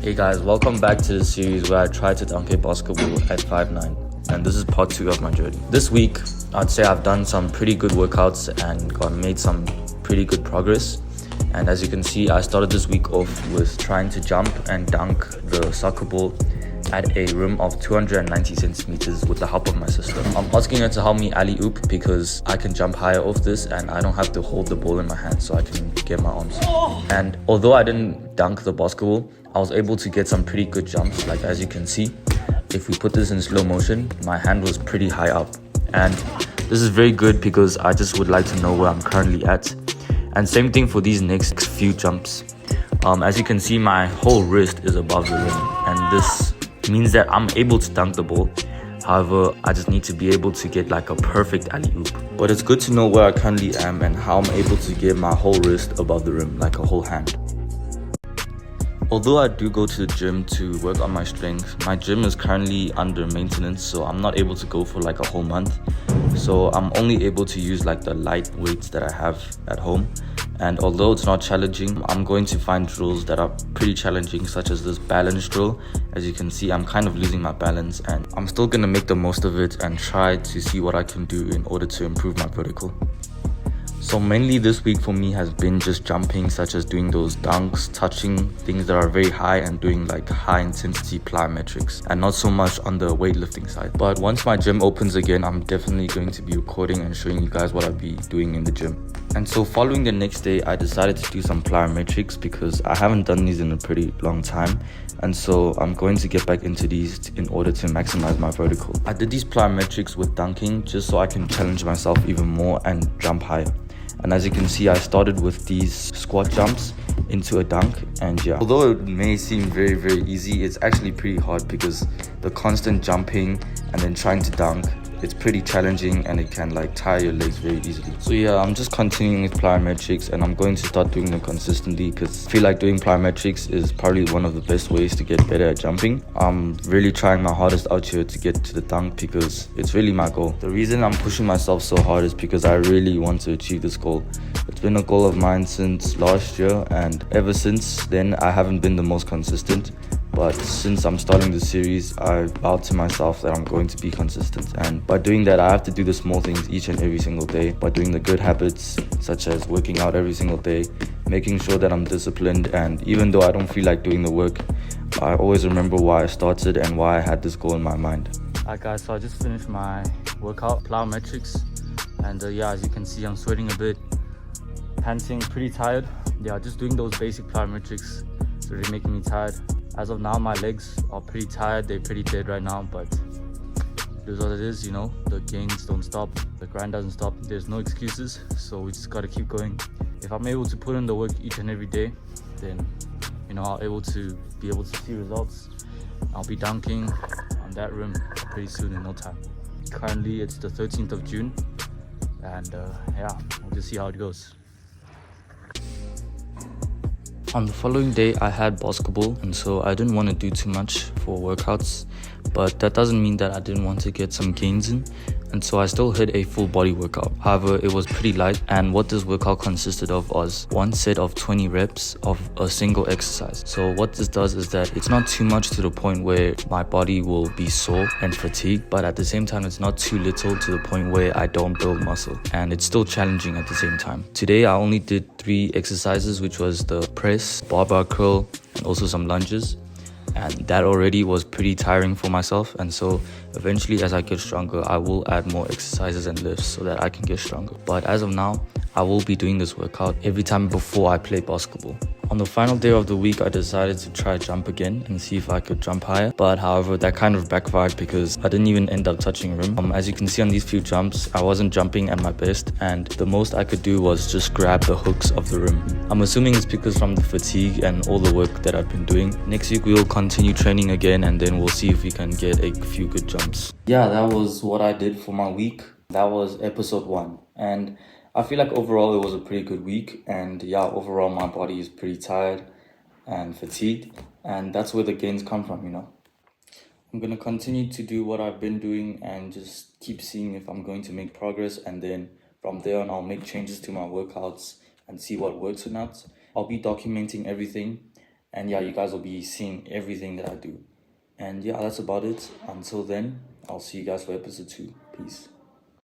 Hey guys, welcome back to the series where I try to dunk a basketball at 5'9", and this is part 2 of my journey. This week, I'd say I've done some pretty good workouts and made some pretty good progress. And as you can see, I started this week off with trying to jump and dunk the soccer ball at a rim of 290 centimeters with the help of my sister. I'm asking her to help me alley-oop because I can jump higher off this and I don't have to hold the ball in my hand, so I can get my arms. And although I didn't dunk the basketball, I was able to get some pretty good jumps. Like as you can see, if we put this in slow motion, my hand was pretty high up. And this is very good because I just would like to know where I'm currently at. And same thing for these next few jumps. As you can see, my whole wrist is above the rim, and this means that I'm able to dunk the ball. However, I just need to be able to get like a perfect alley-oop. But it's good to know where I currently am and how I'm able to get my whole wrist above the rim, like a whole hand. Although I do go to the gym to work on my strength, my gym is currently under maintenance, so I'm not able to go for like a whole month. So I'm only able to use like the light weights that I have at home. And although it's not challenging, I'm going to find drills that are pretty challenging, such as this balance drill. As you can see, I'm kind of losing my balance, and I'm still going to make the most of it and try to see what I can do in order to improve my vertical. So mainly this week for me has been just jumping, such as doing those dunks, touching things that are very high and doing like high intensity plyometrics, and not so much on the weightlifting side. But once my gym opens again, I'm definitely going to be recording and showing you guys what I'll be doing in the gym. And so following the next day, I decided to do some plyometrics because I haven't done these in a pretty long time. And so I'm going to get back into these in order to maximize my vertical. I did these plyometrics with dunking just so I can challenge myself even more and jump higher. And as you can see, I started with these squat jumps into a dunk, and yeah, although it may seem very easy, it's actually pretty hard because the constant jumping and then trying to dunk, it's pretty challenging and it can like tire your legs very easily. So yeah, I'm just continuing with plyometrics and I'm going to start doing them consistently because I feel like doing plyometrics is probably one of the best ways to get better at jumping. I'm really trying my hardest out here to get to the dunk because it's really my goal. The reason I'm pushing myself so hard is because I really want to achieve this goal. It's been a goal of mine since last year, and ever since then I haven't been the most consistent. But since I'm starting the series, I vowed to myself that I'm going to be consistent. And by doing that, I have to do the small things each and every single day. By doing the good habits, such as working out every single day, making sure that I'm disciplined. And even though I don't feel like doing the work, I always remember why I started and why I had this goal in my mind. Alright guys, so I just finished my workout, plyometrics. And yeah, as you can see, I'm sweating a bit, panting, pretty tired. Yeah, just doing those basic plyometrics is really making me tired. As of now, my legs are pretty tired, they're pretty dead right now, but it is what it is, you know. The gains don't stop, the grind doesn't stop, there's no excuses, so we just gotta keep going. If I'm able to put in the work each and every day, then, you know, I'll be able to see results. I'll be dunking on that rim pretty soon in no time. Currently, it's the 13th of June, and yeah, we'll just see how it goes. On the following day, I had basketball, and so I didn't want to do too much for workouts, but that doesn't mean that I didn't want to get some gains in, and so I still hit a full body workout. However, it was pretty light, and what this workout consisted of was one set of 20 reps of a single exercise. So what this does is that it's not too much to the point where my body will be sore and fatigued, but at the same time, it's not too little to the point where I don't build muscle, and it's still challenging at the same time. Today, I only did 3 exercises, which was the press, barbell curl, and also some lunges. And that already was pretty tiring for myself, and so eventually as I get stronger, I will add more exercises and lifts so that I can get stronger. But as of now, I will be doing this workout every time before I play basketball. On the final day of the week, I decided to try jump again and see if I could jump higher. But however, that kind of backfired because I didn't even end up touching rim. As you can see on these few jumps, I wasn't jumping at my best, and the most I could do was just grab the hooks of the rim. I'm assuming it's because from the fatigue and all the work that I've been doing. Next week, we'll continue training again, and then we'll see if we can get a few good jumps. Yeah, that was what I did for my week. That was episode 1. And I feel like overall it was a pretty good week, and yeah, overall my body is pretty tired and fatigued, and that's where the gains come from, you know. I'm going to continue to do what I've been doing and just keep seeing if I'm going to make progress, and then from there on I'll make changes to my workouts and see what works or not. I'll be documenting everything And yeah, you guys will be seeing everything that I do. And yeah, that's about it. Until then, I'll see you guys for episode 2. Peace.